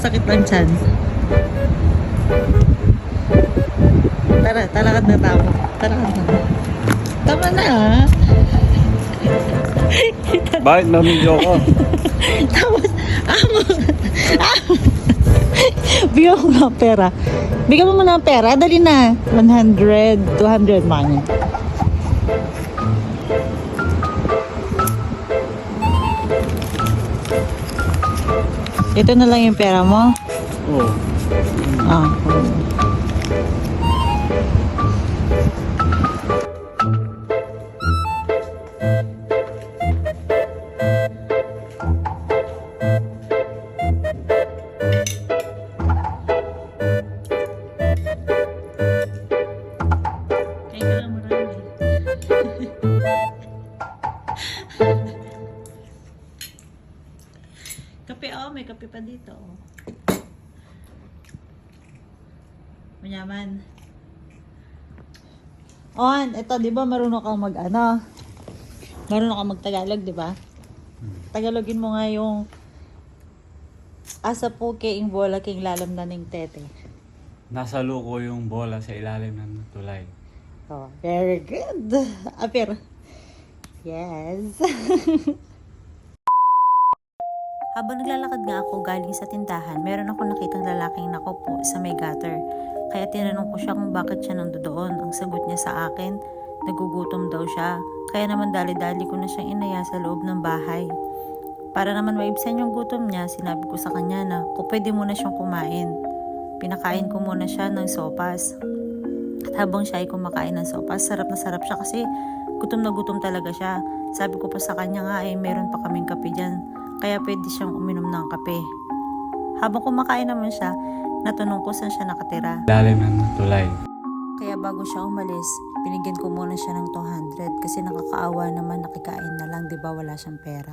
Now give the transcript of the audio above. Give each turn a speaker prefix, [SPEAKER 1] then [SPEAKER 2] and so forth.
[SPEAKER 1] masakit ang tiyan. Tara, talakad na tao. Talakad na. Tama na ah.
[SPEAKER 2] Bakit namidyo ko?
[SPEAKER 1] Tapos, bigyan mo ng pera. Bigyan mo muna ng pera. Dali na. 100, 200 man. Ito na lang yung pera mo?
[SPEAKER 2] Oo.
[SPEAKER 1] Ah. Kape, oh, may kape pa dito, oh. Manyaman. On, ito, di ba marunong kang mag-ano? Marunong kang mag-Tagalog, di ba? Tagalogin mo nga yung asa po king bola king lalam na ning tete.
[SPEAKER 2] Nasa luko yung bola sa ilalim ng tulay.
[SPEAKER 1] Oh, very good. Apir. Yes. Habang naglalakad nga ako galing sa tindahan, meron ako nakitang lalaking nakaupo sa may gutter. Kaya tinanong ko siya kung bakit siya nandoon. Ang sagot niya sa akin, nagugutom daw siya. Kaya naman dali-dali ko na siyang inaya sa loob ng bahay. Para naman maibsan yung gutom niya, sinabi ko sa kanya na kung pwede muna siyang kumain. Pinakain ko muna siya ng sopas. At habang siya ay kumakain ng sopas, sarap na sarap siya kasi gutom na gutom talaga siya. Sabi ko pa sa kanya nga ay meron pa kaming kape dyan. Kaya pwede siyang uminom ng kape. Habang kumakain naman siya, natanong ko saan siya nakatira.
[SPEAKER 2] Ilalim ng tulay.
[SPEAKER 1] Kaya bago siya umalis, binigyan ko muna siya ng 200 kasi nakakaawa naman nakikain na lang, di ba wala siyang pera.